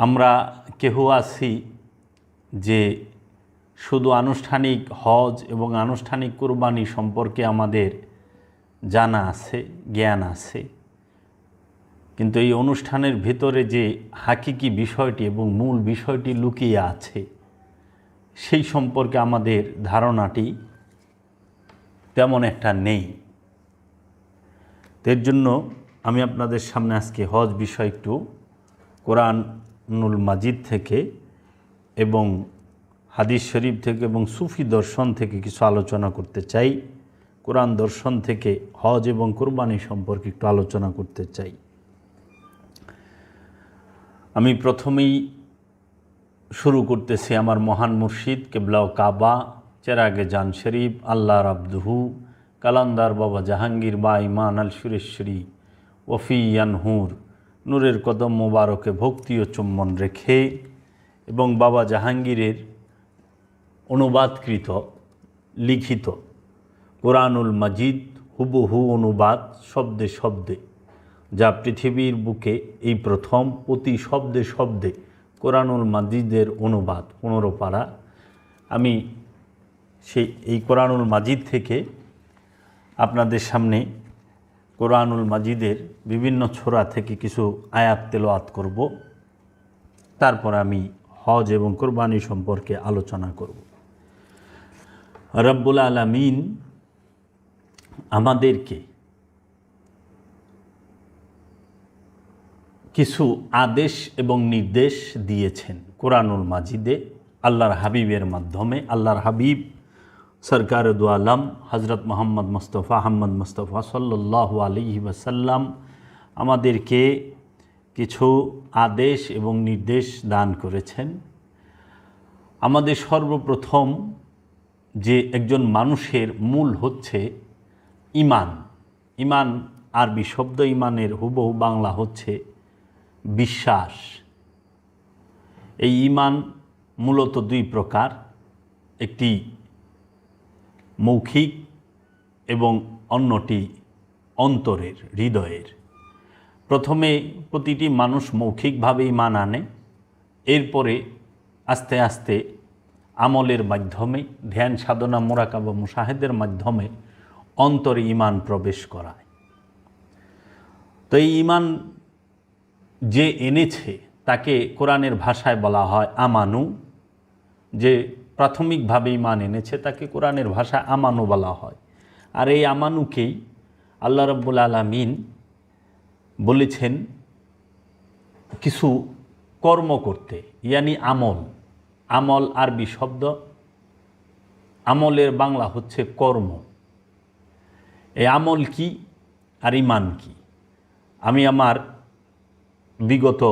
আমরা কেহ আছি যে শুধু আনুষ্ঠানিক হজ এবং আনুষ্ঠানিক কুরবানি সম্পর্কে আমাদের জানা আছে, জ্ঞান আছে, কিন্তু এই অনুষ্ঠানের ভিতরে যে হাকিকি বিষয়টি এবং মূল বিষয়টি লুকিয়ে আছে সেই সম্পর্কে আমাদের ধারণাটি তেমন একটা নেই। এর জন্য আমি আপনাদের সামনে আজকে হজ বিষয় একটু কোরআনুল মাজিদ থেকে এবং হাদিস শরীফ থেকে এবং সুফি দর্শন থেকে কিছু আলোচনা করতে চাই। কোরআন দর্শন থেকে হজ এবং কুরবানি সম্পর্কে একটু আলোচনা করতে চাই। আমি প্রথমেই শুরু করতেছি আমার মহান মুর্শিদ কেবলা ও কাবা চেরাগে জান শরীফ আল্লাহর আব্দুহু কালান্দার বাবা জাহাঙ্গীর বা ইমান আল সুরেশ্বরী ওফিয়ানহুর নূরের কদম মোবারকে ভক্তি ও চুম্বন রেখে এবং বাবা জাহাঙ্গীরের অনুবাদকৃত লিখিত কোরআনুল মাজিদ হুবহু অনুবাদ শব্দে শব্দে, যা পৃথিবীর বুকে এই প্রথম প্রতি শব্দে শব্দে কোরআনুল মাজিদের অনুবাদ 15 পারা। আমি এই কোরআনুল মাজিদ থেকে আপনাদের সামনে কোরআনুল মাজিদের বিভিন্ন ছোরা থেকে কিছু আয়াত তেলাওয়াত করব, তারপর আমি হজ এবং কুরবানি সম্পর্কে আলোচনা করব। রব্বুল আলামিন আমাদেরকে কিছু আদেশ এবং নির্দেশ দিয়েছেন কোরআনুল মাজিদে আল্লাহর হাবিবের মাধ্যমে। আল্লাহর হাবিব সরকার দু আলম হজরত মোহাম্মদ মুস্তফা সাল্লাল্লাহু আলাইহি ওয়াসাল্লাম আমাদেরকে কিছু আদেশ এবং নির্দেশ দান করেছেন। আমাদের সর্বপ্রথম যে একজন মানুষের মূল হচ্ছে ঈমান। ঈমান আরবি শব্দ, ঈমানের হুবহু বাংলা হচ্ছে বিশ্বাস। এই ঈমান মূলত দুই প্রকার, একটি মৌখিক এবং অন্যটি অন্তরের, হৃদয়ের। প্রথমে প্রতিটি মানুষ মৌখিকভাবে ঈমান আনে, এরপরে আস্তে আস্তে আমলের মাধ্যমে ধ্যান সাধনা মুরাকাবা মুশাহেদের মাধ্যমে অন্তরে ঈমান প্রবেশ করায়। তো এই ঈমান যে এনেছে তাকে কোরআনের ভাষায় বলা হয় আমানু। যে প্রাথমিকভাবে ঈমান এনেছে তাকে কোরআনের ভাষায় আমানু বলা হয়। আর এই আমানুকেই আল্লাহ রাব্বুল আলামিন বলেছেন কিছু কর্ম করতে, ইয়ানি আমল। আমল আরবি শব্দ, আমলের বাংলা হচ্ছে কর্ম। এই আমল কি আর ঈমান কি? আমি আমার বিগত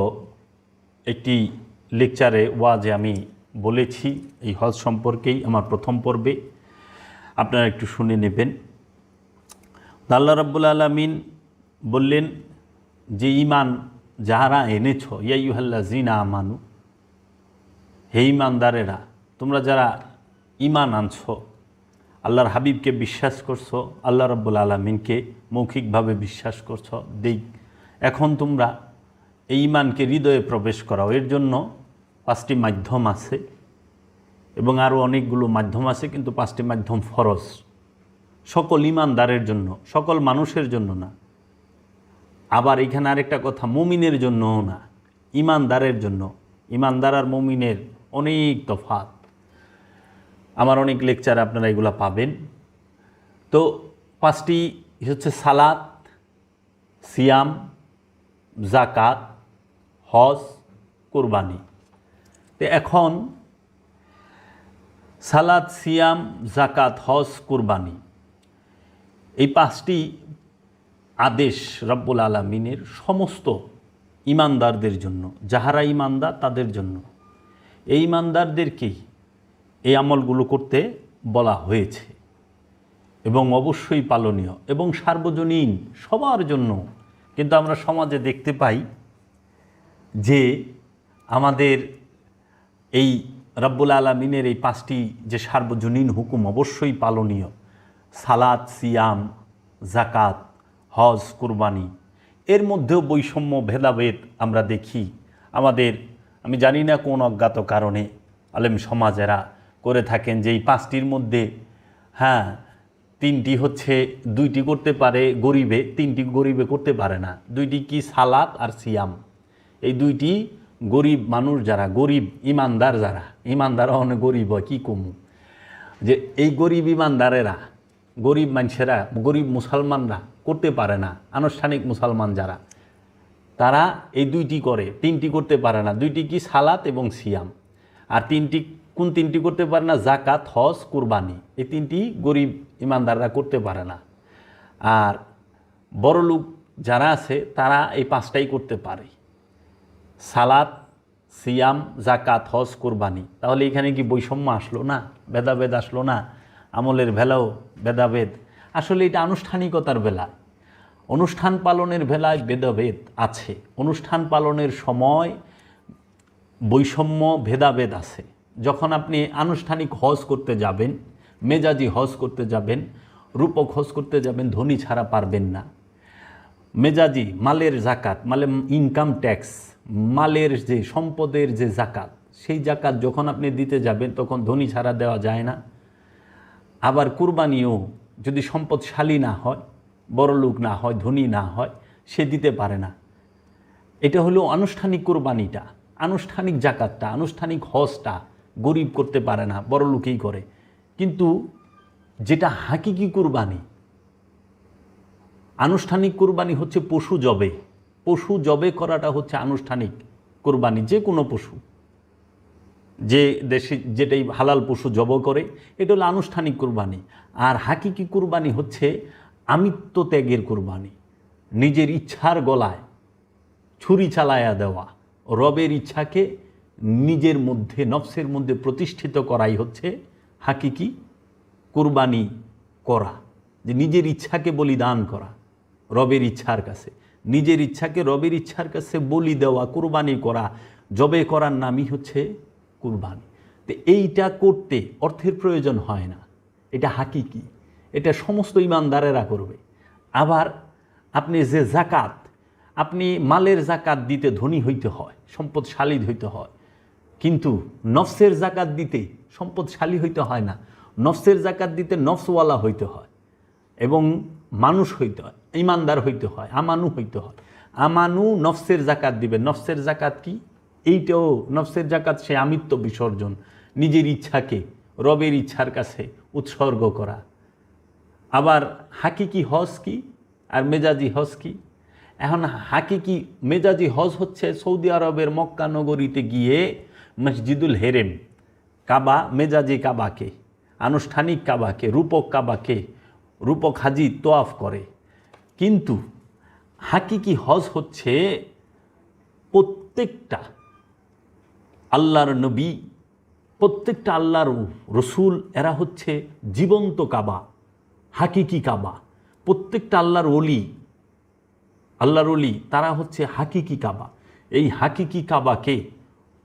একটি লেকচারে ওয়াজে আমি বলেছি এই হজ সম্পর্কেই, আমার প্রথম পর্বে, আপনারা একটু শুনে নেবেন। আল্লাহ রাব্বুল আলামিন বললেন যে ঈমান যাহারা এনেছ, ইয়া আইয়ুহাল্লাযীনা আমানু, হে ঈমানদারেরা, তোমরা যারা ঈমান আনছ, আল্লাহর হাবিবকে বিশ্বাস করছো, আল্লাহ রাব্বুল আলামিনকে মৌখিকভাবে বিশ্বাস করছো, এখন তোমরা এই ঈমানকে হৃদয়ে প্রবেশ করাও। এর জন্য 5টি মাধ্যম আছে এবং আরও অনেকগুলো মাধ্যম আছে, কিন্তু 5টি মাধ্যম ফরজ সকল ঈমানদারের জন্য, সকল মানুষের জন্য না। আবার এখানে আরেকটা কথা, মুমিনের জন্যও না, ঈমানদারের জন্য। ঈমানদার আর মুমিনের অনেক তফাৎ। আমার অনেক লেকচারে আপনারা এগুলো পাবেন। তো 5টি হচ্ছে সালাত, সিয়াম, জাকাত, হজ, কুরবানি। তো এখন সালাত, সিয়াম, জাকাত, হজ, কুরবানি, এই 5টি আদেশ রব্বুল আলামিনের সমস্ত ঈমানদারদের জন্য, যাহারা ঈমানদার তাদের জন্য। এই ঈমানদারদেরকেই এই আমলগুলো করতে বলা হয়েছে এবং অবশ্যই পালনীয় এবং সার্বজনীন, সবার জন্য। কিন্তু আমরা সমাজে দেখতে পাই যে আমাদের এই রব্বুল আলামিনের এই 5টি যে সার্বজনীন হুকুম অবশ্যই পালনীয়, সালাত, সিয়াম, জাকাত, হজ, কুরবানি, এর মধ্যেও বৈষম্য ভেদাভেদ আমরা দেখি। আমাদের আমি জানি না কোন অজ্ঞাত কারণে আলেম সমাজেরা করে থাকেন যে এই 5টির মধ্যে হ্যাঁ 3টি হচ্ছে 2টি করতে পারে গরিবে, 3টি গরিবে করতে পারে না। 2টি কি সালাত আর সিয়াম। এই 2টি গরিব মানুষ যারা, গরিব ইমানদার যারা, ইমানদার অনেক গরিব হয় কি কমু, যে এই গরিব ইমানদারেরা, গরিব মানুষেরা, গরিব মুসলমানরা করতে পারে না। আনুষ্ঠানিক মুসলমান যারা, তারা এই 2টি করে, 3টি করতে পারে না। 2টি কি সালাত এবং সিয়াম। আর 3টি কোন 3টি করতে পারে না? জাকাত, হজ, কুরবানি। এই 3টি গরিব ইমানদাররা করতে পারে না। আর বড়লোক যারা আছে তারা এই 5টাই করতে পারে, সালাত, সিয়াম, জাকাত, হজ, কুরবানি। তাহলে এখানে কি বৈষম্য আসলো না? ভেদাভেদ আসলো না? আমলের বেলাও ভেদাভেদ। আসলে এটা আনুষ্ঠানিকতার বেলায়, অনুষ্ঠান পালনের বেলায় ভেদাভেদ আছে। অনুষ্ঠান পালনের সময় বৈষম্য ভেদাভেদ আছে। যখন আপনি আনুষ্ঠানিক হজ করতে যাবেন, মেজাজি হজ করতে যাবেন, রূপক হজ করতে যাবেন, ধনী ছাড়া পারবেন না। মেজাজি মালের জাকাত, মানে ইনকাম ট্যাক্স, মালের যে সম্পদের যে জাকাত, সেই জাকাত যখন আপনি দিতে যাবেন তখন ধনী ছাড়া দেওয়া যায় না। আবার কুরবানিও যদি সম্পদশালী না হয়, বড়লোক না হয়, ধনী না হয়, সে দিতে পারে না। এটা হলো আনুষ্ঠানিক কুরবানিটা, আনুষ্ঠানিক জাকাতটা, আনুষ্ঠানিক হজটা গরিব করতে পারে না, বড়লোকেই করে। কিন্তু যেটা হাকিকি কুরবানি, আনুষ্ঠানিক কুরবানি হচ্ছে পশু জবে। পশু জবে করাটা হচ্ছে আনুষ্ঠানিক কুরবানি। যে কোনো পশু, যে দেশে যেটাই হালাল পশু জব করে, এটা হলো আনুষ্ঠানিক কুরবানি। আর হাকিকি কুরবানি হচ্ছে আমিত্ব ত্যাগের কুরবানি, নিজের ইচ্ছার গলায় ছুরি চালায়া দেওয়া, রবের ইচ্ছাকে নিজের মধ্যে, নফসের মধ্যে প্রতিষ্ঠিত করাই হচ্ছে হাকিকি কুরবানি করা। যে নিজের ইচ্ছাকে বলিদান করা রবের ইচ্ছার কাছে, নিজের ইচ্ছাকে রবের ইচ্ছার কাছে বলি দেওয়া, কুরবানি করা, জবে করার নামই হচ্ছে কুরবানি। তো এইটা করতে অর্থের প্রয়োজন হয় না, এটা হাকিকি, এটা সমস্ত ইমানদারেরা করবে। আবার আপনি যে জাকাত, আপনি মালের জাকাত দিতে ধনী হইতে হয়, সম্পদশালী হইতে হয়, কিন্তু নফসের জাকাত দিতে সম্পদশালী হইতে হয় না। নফসের জাকাত দিতে নফসওয়ালা হইতে হয় এবং মানুষ হইতে হয়, ইমানদার হইতে হয়, আমানু হইতে হয়। আমানু নফসের জাকাত দিবে। নফসের জাকাত কি? এইটাও নফসের জাকাত, সে আমিত্ব বিসর্জন, নিজের ইচ্ছাকে রবের ইচ্ছার কাছে উৎসর্গ করা। আবার হাকিকি হজ কি আর মেজাজি হজ কি? এখন হাকিকি মেজাজি হজ হচ্ছে সৌদি আরবের মক্কা নগরীতে গিয়ে মসজিদুল হেরেম, কাবা, মেজাজি কাবাকে, আনুষ্ঠানিক কাবাকে, রূপক কাবাকে, রূপক হাজি তোয়াফ করে। কিন্তু হাকিকি হজ হচ্ছে প্রত্যেকটা আল্লাহর নবী, প্রত্যেকটা আল্লাহর রসুল, এরা হচ্ছে জীবন্ত কাবা, হাকিকি কাবা। প্রত্যেকটা আল্লাহর অলি, তারা হচ্ছে হাকিকি কাবা। এই হাকিকি কাবাকে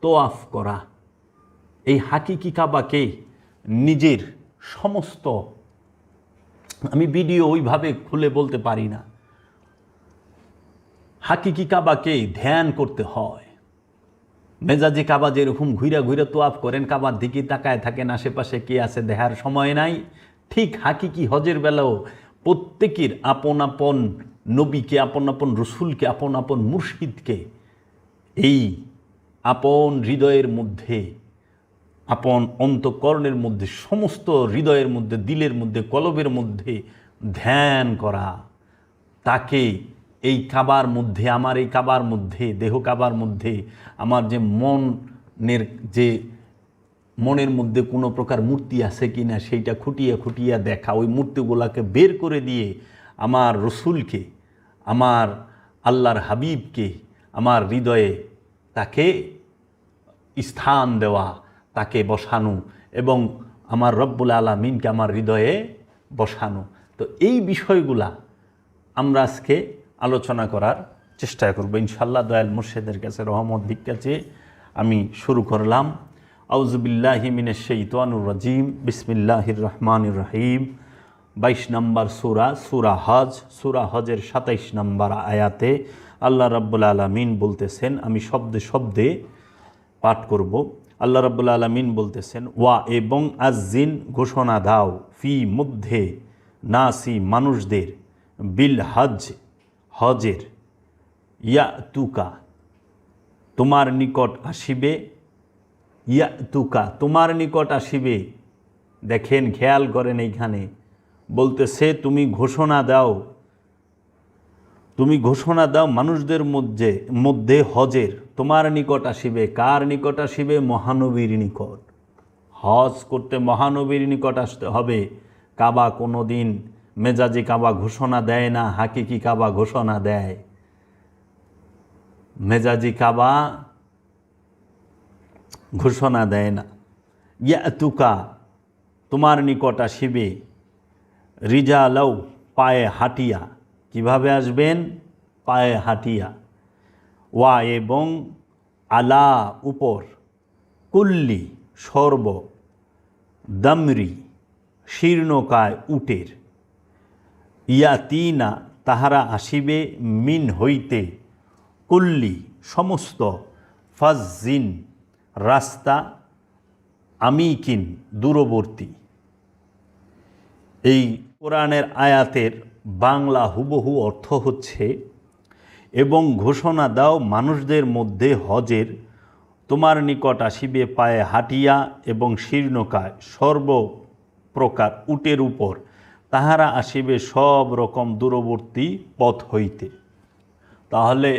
তোয়াফ করা, এই হাকিকি কাবাকে নিজের সমস্ত, আমি ভিডিও ওইভাবে খুলে বলতে পারি না, হাকিকি কাবাকে ধ্যান করতে হয়। মেজাজি কাবা যেরকম ঘুরা ঘুরা তোয়াফ করেন, কাবার দিকে তাকায় থাকেন, আশেপাশে কে আছে দেখার সময় নাই, ঠিক হাকিকি হজের বেলাও প্রত্যেকের আপন আপন নবীকে, আপন আপন রসুলকে, আপন আপন মুর্শিদকে এই আপন হৃদয়ের মধ্যে, আপন অন্তঃকরণের মধ্যে, সমস্ত হৃদয়ের মধ্যে, দিলের মধ্যে, কলবের মধ্যে ধ্যান করা। তাকে এই কাবার মধ্যে, আমার এই কাবার মধ্যে, দেহ কাবার মধ্যে, আমার যে মনের মধ্যে কোনো প্রকার মূর্তি আছে কি না সেইটা খুঁটিয়ে খুঁটিয়ে দেখা, ওই মূর্তিগুলোকে বের করে দিয়ে আমার রসুলকে, আমার আল্লাহর হাবিবকে আমার হৃদয়ে তাকে স্থান দেওয়া, তাকে বসানো এবং আমার রব্বুল আলামিনকে আমার হৃদয়ে বসানো। তো এই বিষয়গুলা আমরা আজকে আলোচনা করার চেষ্টা করব ইনশাআল্লাহ। দয়াল মুর্শিদের কাছে রহমত ভিক্ষা চেয়ে আমি শুরু করলাম। আউযুবিল্লাহি মিনাশ শাইতানির রাজিম, বিসমিল্লাহির রহমানির রহিম। 22 নম্বর সূরা হজ, সূরা হজের 27 নম্বর আয়াতে আল্লাহ রাব্বুল আলামিন বলতেছেন, আমি শব্দে শব্দে পাঠ করব। আল্লাহ রাব্বুল আলামিন বলতেছেন, ওয়া এবং আজ্জিন ঘোষণা দাও, ফি মধ্যে নাসি মানুষদের, বিল হজ হজের, ইয়াতুকা তোমার নিকট আসিবে, ইয়াতুকা তোমার নিকট আসিবে। দেখেন, খেয়াল করেন, এইখানে বলতেছে তুমি ঘোষণা দাও মানুষদের মধ্যে হজের, তোমার নিকট আসিবে। কার নিকট আসিবে? মহানবীর নিকট। হজ করতে মহানবীর নিকট আসতে হবে। কাবা কোনো দিন মেজাজি কাবা ঘোষণা দেয় না, হাকিকি কাবা ঘোষণা দেয়। মেজাজি কাবা ঘোষণা দেয় না। ইয়াতুকা তোমার নিকট আসিবে, রিজালাও পায়ে হাঁটিয়া। কিভাবে আসবেন? পায়ে হাঁটিয়া। ওয়া এবং আলা উপর, কুল্লি সর্ব, দামরি শীর্ণকায় উটের, ইয়াতিনা তাহারা আসিবে, মিন হইতে, কুল্লি সমস্ত, ফাজ্জিন রাস্তা, আমিকিন দূরবর্তী। এই কোরআনের আয়াতের বাংলা হুবহু অর্থ হচ্ছে, এবং ঘোষণা দাও মানুষদের মধ্যে হজের, তোমার নিকট আসিবে পায়ে হাঁটিয়া এবং শীর্ণকায় সর্বপ্রকার উটের উপর, তাহারা আসিবে সব রকম দূরবর্তী পথ হইতে। তাহলে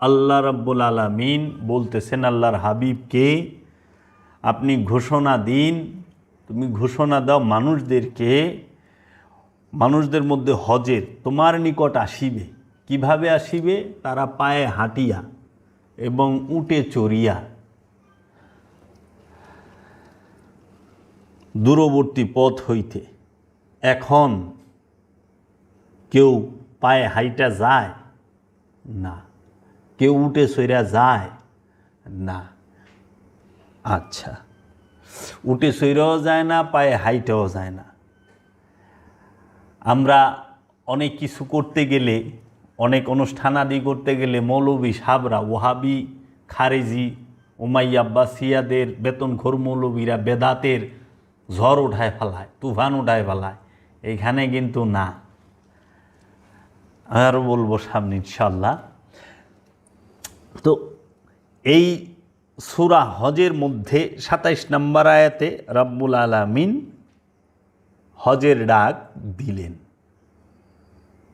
আল্লাহ রাব্বুল আলামিন বলতেছেন আল্লাহর হাবিবকে, আপনি ঘোষণা দিন, তুমি ঘোষণা দাও মানুষদের মধ্যে হজের তোমার নিকট আসিবে। কিভাবে আসিবে? তারা পায়ে হাঁটিয়া এবং উটে চড়িয়া, দূরবর্তী পথ হইতে। এখন কেউ পায়ে হাইটা যায় না, কেউ উটে চড়িয়া যায় না। আচ্ছা, উটে চড়িয়াও যায় না, পায়ে হাইটাও যায় না। আমরা অনেক কিছু করতে গেলে, অনেক অনুষ্ঠানাদি করতে গেলে মৌলবী সাবরা, ওহাবি, খারেজি, উমাইয়া আব্বাসিয়াদের বেতনখোর মৌলবীরা বেদাতের ঝড় উঠায় ফেলায়, তুফান উঠায় ফেলায়। এইখানে কিন্তু না, আরও বলবো সামনে ইনশাল্লাহ। তো এই সূরা হজের মধ্যে ২৭ নম্বর আয়াতে রাব্বুল আলামিন হজের ডাক দিলেন,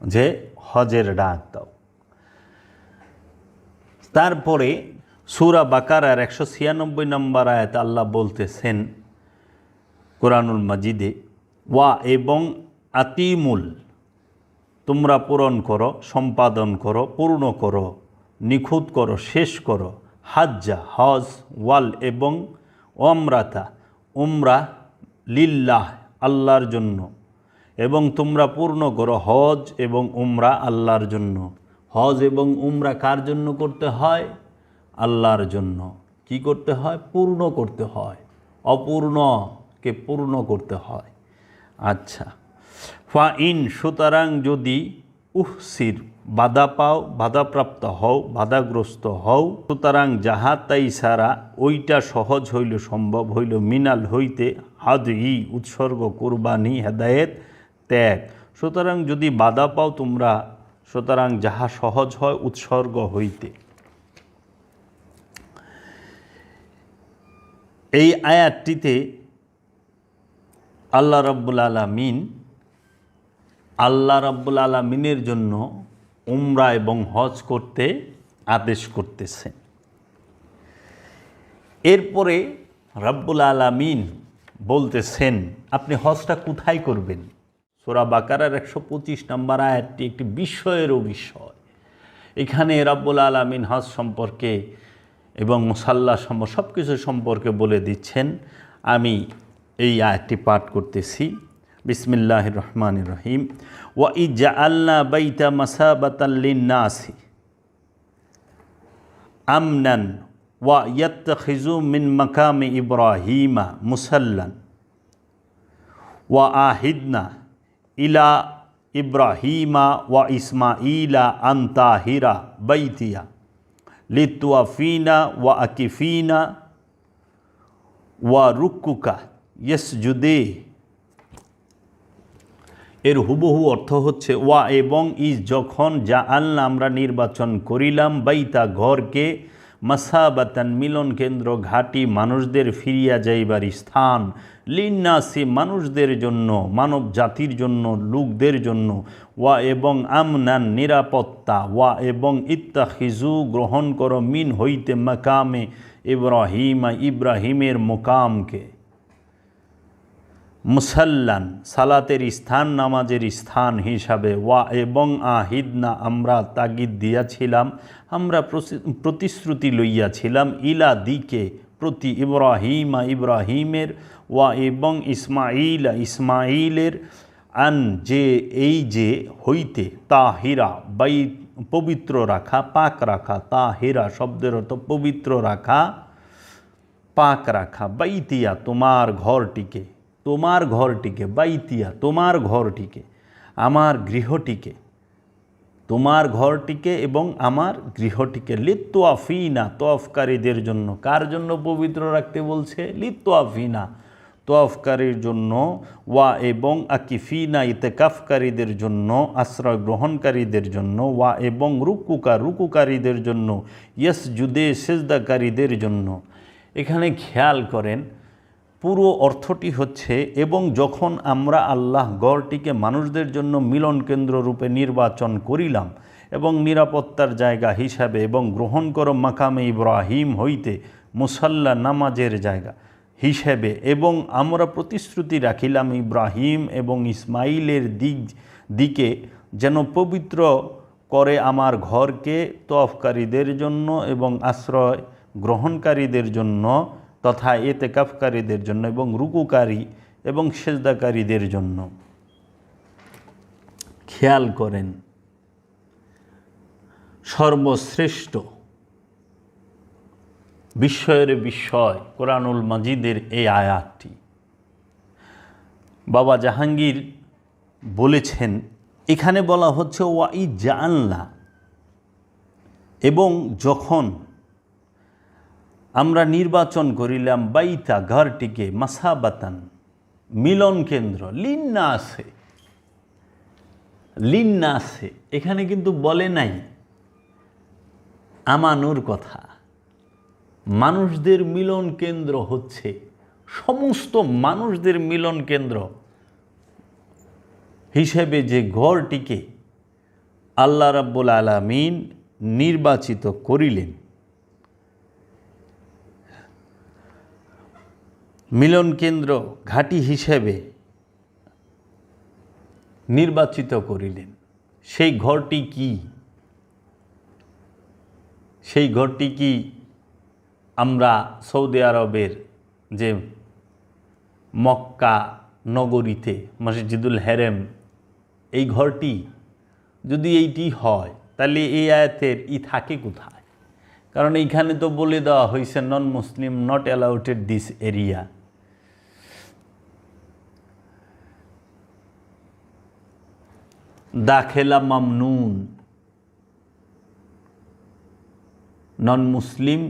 যে হজের ডাক দাও। তারপরে সূরা বাকারার ১৯৬ নম্বর আয়াতে আল্লাহ বলতেছেন কোরআনুল মাজিদে, ওয়া এবং আতিমুল তোমরা পূরণ করো, সম্পাদন করো, পূর্ণ করো, নিখুঁত করো, শেষ করো, হাজ্জা হজ, ওয়াল এবং ওমরাতা উমরা, লিল্লাহ আল্লাহর জন্য, এবং তোমরা পূর্ণ করো হজ এবং উমরা আল্লাহর জন্য। হজ এবং উমরা কার জন্য করতে হয়? আল্লাহর জন্য। কি করতে হয়? পূর্ণ করতে হয়, অপূর্ণকে পূর্ণ করতে হয়। আচ্ছা, ফাইন সুতরাং যদি উহসির বাধা পাও, বাধাপ্রাপ্ত হও, বাধাগ্রস্ত হও, সুতরাং যাহা তাই সারা ওইটা সহজ হইল, সম্ভব হইল, মিনাল হইতে, হাদই উৎসর্গ, কুরবানি, হেদায়েত, ত্যাগ। সুতরাং যদি বাধা পাও তোমরা, সুতরাং যাহা সহজ হয় উৎসর্গ হইতে। এই আয়াতটিতে আল্লাহ রাব্বুল আলামিনের জন্য উমরা এবং হজ করতে আদেশ করতেছেন। এরপরে রাব্বুল আলামিন বলতেছেন আপনি হজটা কোথায় করবেন। সূরা বাকারার ১২৫ নম্বর আয়াতটি একটি বিস্ময়েরও বিষয়। এখানে রাব্বুল আলামিন হজ সম্পর্কে এবং মুসাল্লা সব কিছু সম্পর্কে বলে দিচ্ছেন। আমি এই আয়াতটি পাঠ করতেছি। বিসমিল্লাহির রহমানির রহিম। ওয়া ইজআলনা বাইতা মাসাবাতাল লিন্নাসি আমনান ওয়া ইয়াত্তাখিযু মিন মাকামি ইব্রাহিমা মুসাল্লান ওয়া আহিদনা ইলা ইব্রাহিমা ওয়া ইসমাঈলা আন তাহিরা বাইতিয়া লিতুয়াফিনা ওয়া আকিফিনা ওয়া রুক্কুকা ইয়াসজুদে। এর হুবহু অর্থ হচ্ছে ওয়া এবং ইজ যখন যা আল্লাহ আমরা নির্বাচন করিলাম বাইতা ঘরকে মাসাবাতান মিলন কেন্দ্র ঘাটি মানুষদের ফিরিয়া যাইবার স্থান লিন্নাসি মানুষদের জন্য মানব জাতির জন্য লোকদের জন্য ওয়া এবং আমনান নিরাপত্তা ওয়া এবং ইত্তাখিজু গ্রহণ করো মিন হইতে মাকামে ইব্রাহিমা ইব্রাহিমের মোকামকে মুসাল্লান সালাতের স্থান নামাজের স্থান হিসাবে ওয়া এবং আহিদনা আমরা তাগিদ দিয়াছিলাম আমরা প্রতিশ্রুতি লইয়াছিলাম ইলা দিকে প্রতি ইব্রাহিমা ইব্রাহিমের ওয়া এবং ইসমাইলা ইসমাইলের আন যে এই যে হইতে তাহিরা বাই পবিত্র রাখা পাক রাখা তাহিরা শব্দের অর্থ পবিত্র রাখা পাক রাখা বাইতিয়া তোমার ঘরটিকে তোমার ঘরটিকে বাইতিয়া তোমার ঘরটিকে আমার গৃহটিকে তোমার ঘরটিকে এবং আমার গৃহটিকে লিত্তোয়াফিনা তোয়াফকারীদের জন্য কার জন্য পবিত্র রাখতে বলছে লিত্তোয়াফিনা তোয়াফকারীর জন্য ওয়া এবং আকিফিনা ইতেকাফকারীদের জন্য আশ্রয় গ্রহণকারীদের জন্য ওয়া এবং রুকুকারীদের জন্য ইয়াসজুদে সেজদাকারীদের জন্য। এখানে খেয়াল করেন পুরো অর্থটি হচ্ছে এবং যখন আমরা আল্লাহ গড়টিকে মানুষদের জন্য মিলন কেন্দ্র রূপে নির্বাচন করিলাম এবং নিরাপত্তার জায়গা হিসাবে এবং গ্রহণ করো মাকামে ইব্রাহিম হইতে মুসাল্লা নামাজের জায়গা হিসেবে এবং আমরা প্রতিশ্রুতি রাখিলাম ইব্রাহিম এবং ইসমাইলের দিকে যেন পবিত্র করে আমার ঘরকে তওয়াফকারীদের জন্য এবং আশ্রয় গ্রহণকারীদের জন্য তথা ইতিকাফকারীদের জন্য এবং রুকুকারী এবং সেজদাকারীদের জন্য। খেয়াল করেন সর্বশ্রেষ্ঠ বিস্ময়ের বিস্ময় কোরআনুল মাজিদের এই আয়াতটি বাবা জাহাঙ্গীর বলেছেন এখানে বলা হচ্ছে ওয়াই জাআলনা এবং যখন আমরা নির্বাচন করিলাম বাইতা ঘরটিকে মাসাবাতান মিলন কেন্দ্র লিন্নাসে এখানে কিন্তু বলে নাই আমানুর কথা। মানুষদের মিলন কেন্দ্র হচ্ছে সমস্ত মানুষদের মিলন কেন্দ্র হিসেবে যে ঘরটিকে আল্লাহ রাব্বুল আলামিন নির্বাচিত করিলেন মিলন কেন্দ্র ঘাঁটি হিসেবে নির্বাচিত করিলেন সেই ঘরটি কি? সেই ঘরটি কি আমরা সৌদি আরবের যে মক্কা নগরীতে মসজিদুল হেরেম এই ঘরটি যদি এইটি হয় তাহলে এই আয়াতের থাকে কোথায়? কারণ এইখানে তো বলে দেওয়া হয়েছে non Muslim not allowed this area. দাখেলা মামনুন নন মুসলিম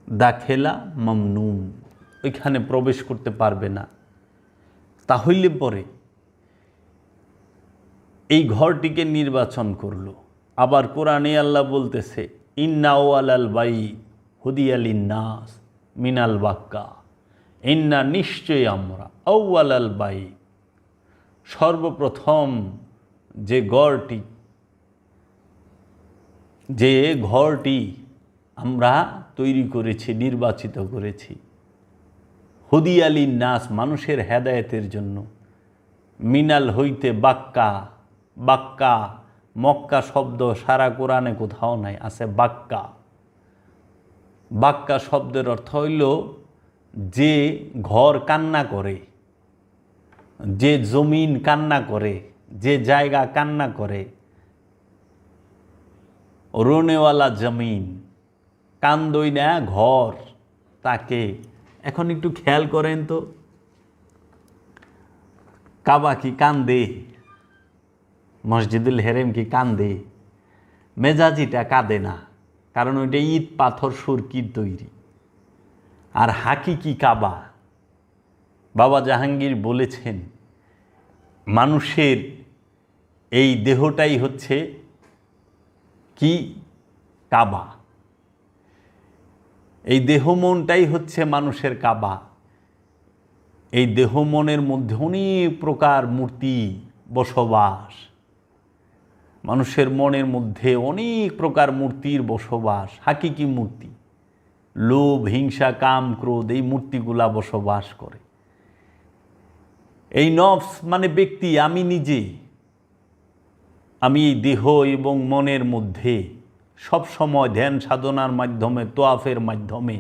দাখেলা মামনুন ওইখানে প্রবেশ করতে পারবে না। তাহলে পরে এই ঘরটিকে নির্বাচন করলো। আবার কোরআনে আল্লাহ বলতেছে ইন্না ওয়ালাল বাই হুদিয়ালিন নাস মিনাল বাক্কা ইন্না নিশ্চয় আমরা আউয়ালাল বাই সর্বপ্রথম যে ঘরটি আমরা তৈরি করেছি নির্বাচিত করেছি হুদিয়ালিন নাস মানুষের হেদায়েতের জন্য মিনাল হইতে বাক্কা মক্কা শব্দ সারা কোরআনে কোথাও নাই, আছে বাক্কা শব্দের অর্থ হইল যে ঘর কান্না করে, যে জমিন কান্না করে, যে জায়গা কান্না করে। রোনেওয়ালা জমিন কান্দই না ঘর তাকে। এখন একটু খেয়াল করেন তো কাবা কি কান্দে? মসজিদুল হেরেম কি কান্দে? মেজাজিটা কাঁদে না, কারণ ওইটা ইট পাথর সুরকির তৈরি। আর হাকিকি কাবা, বাবা জাহাঙ্গীর বলেছেন মানুষের এই দেহটাই হচ্ছে কি কাবা, এই দেহ মনটাই হচ্ছে মানুষের কাবা। এই দেহ মনের মধ্যে অনেক প্রকার মূর্তি বসবাস, মানুষের মনের মধ্যে অনেক প্রকার মূর্তির বসবাস। হাকিকি মূর্তি, লোভ, হিংসা, কাম, ক্রোধ, এই মূর্তিগুলা বসবাস করে। এই নফস মানে ব্যক্তি, আমি নিজে, আমি এই দেহ এবং মনের মধ্যে সব সময় ধ্যান সাধনার মাধ্যমে, তোয়াফের মাধ্যমে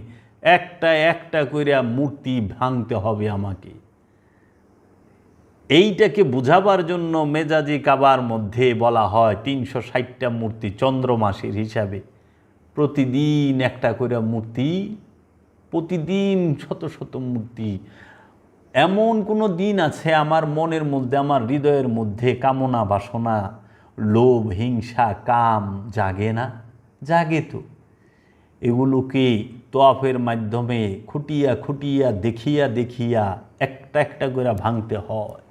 একটা একটা কইরা মূর্তি ভাঙতে হবে আমাকে। এইটাকে বুঝাবার জন্য মেজাজি কাবার মধ্যে বলা হয় 360টা মূর্তি চন্দ্রমাসের হিসাবে, প্রতিদিন একটা করে মূর্তি, প্রতিদিন শত শত মূর্তি। এমন কোনো দিন আছে আমার মনের মধ্যে, আমার হৃদয়ের মধ্যে কামনা বাসনা, লোভ, হিংসা, কাম জাগে না? জাগে তো। এগুলোকে তোয়াফের মাধ্যমে খুঁটিয়া খুঁটিয়া দেখিয়া দেখিয়া একটা একটা করে ভাঙতে হয়।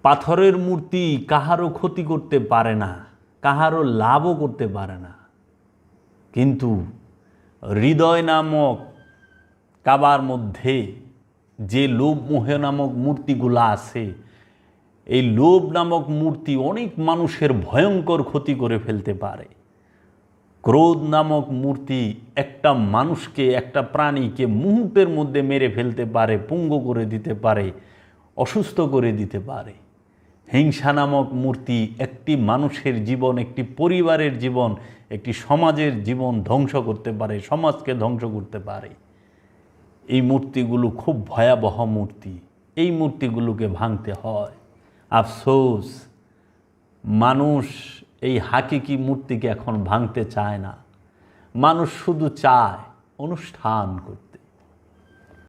পাথরের মূর্তি কাহারও ক্ষতি করতে পারে না, কাহারও লাভও করতে পারে না, কিন্তু হৃদয় নামক কাবার মধ্যে যে লোভ মোহ নামক মূর্তিগুলো আছে, এই লোভ নামক মূর্তি অনেক মানুষের ভয়ঙ্কর ক্ষতি করে ফেলতে পারে। ক্রোধ নামক মূর্তি একটা মানুষকে, একটা প্রাণীকে মুহূর্তের মধ্যে মেরে ফেলতে পারে, পঙ্গু করে দিতে পারে, অসুস্থ করে দিতে পারে। হিংসা নামক মূর্তি একটি মানুষের জীবন, একটি পরিবারের জীবন, একটি সমাজের জীবন ধ্বংস করতে পারে, সমাজকে ধ্বংস করতে পারে। এই মূর্তিগুলো খুব ভয়াবহ মূর্তি, এই মূর্তিগুলোকে ভাঙতে হয়। আফসোস, মানুষ এই হাকিকি মূর্তিকে এখন ভাঙতে চায় না। মানুষ শুধু চায় অনুষ্ঠান করতে।